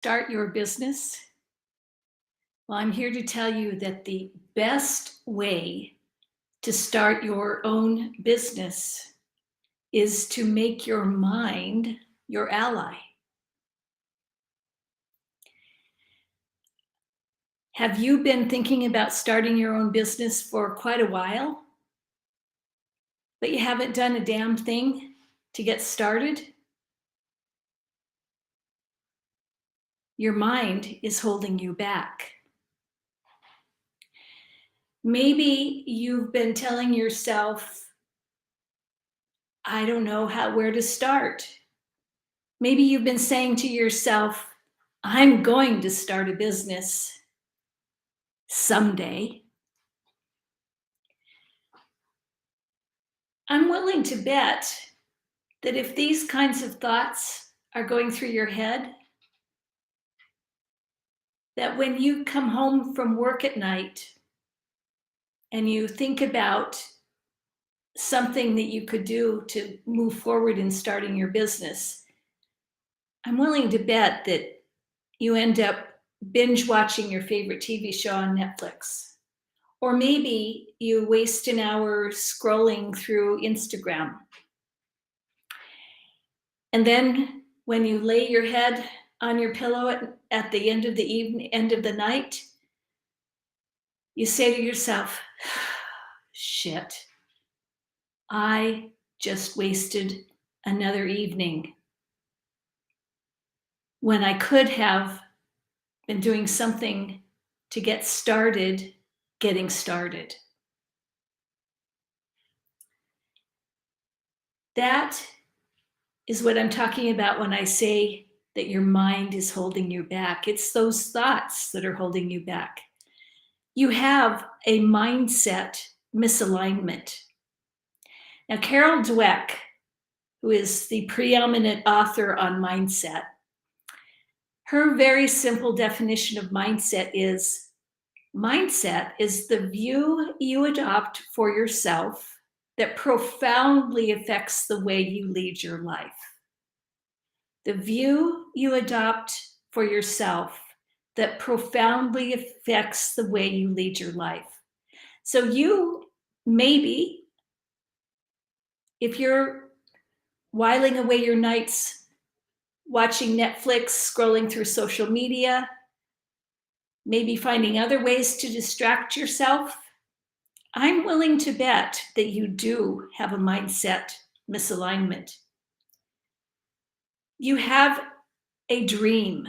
Start your business? Well, I'm here to tell you that the best way to start your own business is to make your mind your ally. Have you been thinking about starting your own business for quite a while, but you haven't done a damn thing to get started? Your mind is holding you back. Maybe you've been telling yourself, I don't know where to start. Maybe you've been saying to yourself, I'm going to start a business someday. I'm willing to bet that if these kinds of thoughts are going through your head, that when you come home from work at night and you think about something that you could do to move forward in starting your business, I'm willing to bet that you end up binge watching your favorite TV show on Netflix. Or maybe you waste an hour scrolling through Instagram. And then when you lay your head on your pillow at the end of the evening, end of the night, you say to yourself, shit, I just wasted another evening when I could have been doing something to get started, getting started. That is what I'm talking about when I say that your mind is holding you back. It's those thoughts that are holding you back. You have a mindset misalignment. Now, Carol Dweck, who is the preeminent author on mindset, her very simple definition of mindset is the view you adopt for yourself that profoundly affects the way you lead your life. The view you adopt for yourself that profoundly affects the way you lead your life. So you maybe, if you're whiling away your nights watching Netflix, scrolling through social media, maybe finding other ways to distract yourself, I'm willing to bet that you do have a mindset misalignment. You have a dream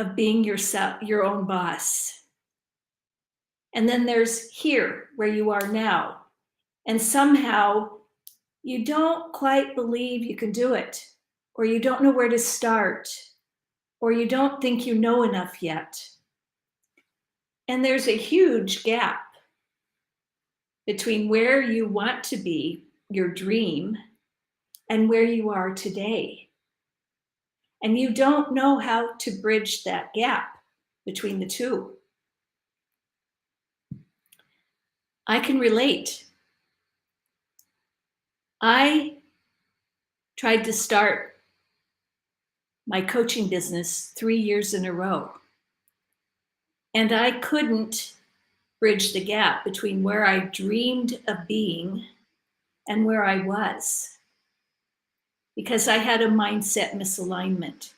of being yourself, your own boss. And then there's here, where you are now. And somehow you don't quite believe you can do it, or you don't know where to start, or you don't think you know enough yet. And there's a huge gap between where you want to be, your dream, and where you are today. And you don't know how to bridge that gap between the two. I can relate. I tried to start my coaching business 3 years in a row. And I couldn't bridge the gap between where I dreamed of being and where I was, because I had a mindset misalignment.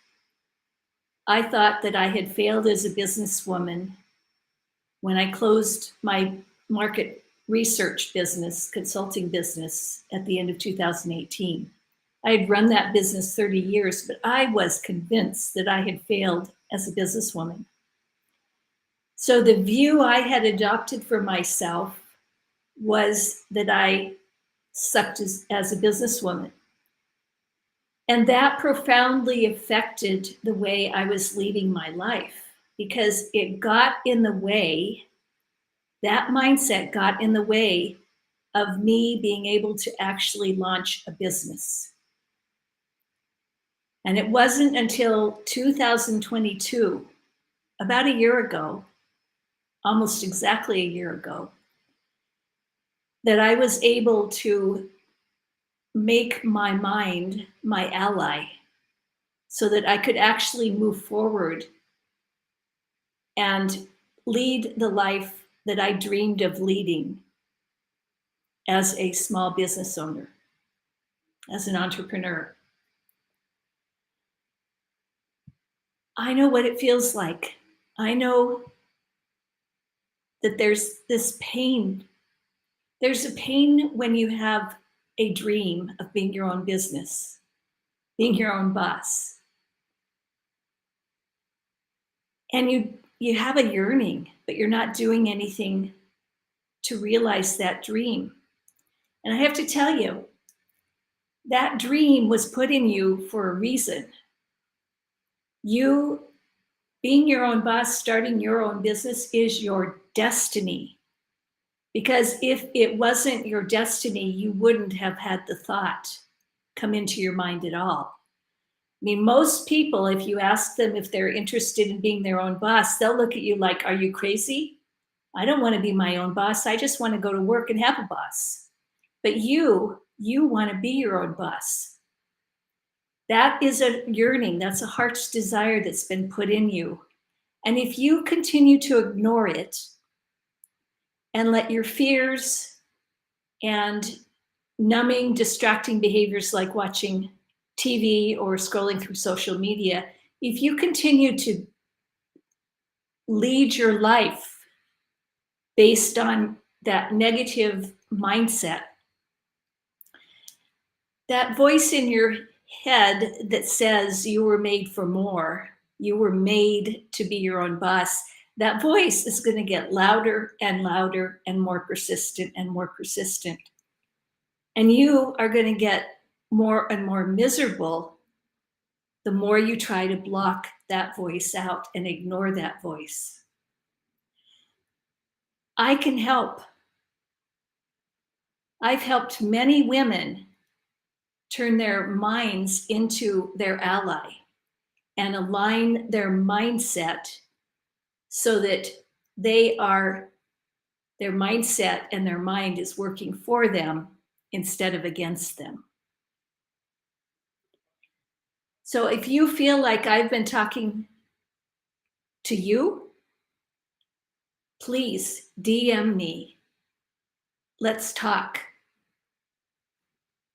I thought that I had failed as a businesswoman when I closed my market research business, consulting business, at the end of 2018. I had run that business 30 years, but I was convinced that I had failed as a businesswoman. So the view I had adopted for myself was that I sucked as a businesswoman. And that profoundly affected the way I was leading my life, because it got in the way, that mindset got in the way of me being able to actually launch a business. And it wasn't until 2022, about a year ago, almost exactly a year ago, that I was able to make my mind my ally. so that I could actually move forward and lead the life that I dreamed of leading as a small business owner, as an entrepreneur. I know what it feels like. I know that there's this pain. There's a pain when you have a dream of being your own business, being your own boss. And you have a yearning, but you're not doing anything to realize that dream. And I have to tell you, that dream was put in you for a reason. You being your own boss, starting your own business is your destiny. Because if it wasn't your destiny, you wouldn't have had the thought come into your mind at all. I mean, most people, if you ask them if they're interested in being their own boss, they'll look at you like, are you crazy? I don't want to be my own boss. I just want to go to work and have a boss. But you want to be your own boss. That is a yearning. That's a heart's desire that's been put in you. And if you continue to ignore it and let your fears and numbing, distracting behaviors like watching TV or scrolling through social media, if you continue to lead your life based on that negative mindset, that voice in your head that says you were made for more, you were made to be your own boss, that voice is going to get louder and louder and more persistent and more persistent. And you are going to get more and more miserable the more you try to block that voice out and ignore that voice. I can help. I've helped many women turn their minds into their ally and align their mindset so that their mindset and their mind is working for them instead of against them. So if you feel like I've been talking to you, please DM me. Let's talk.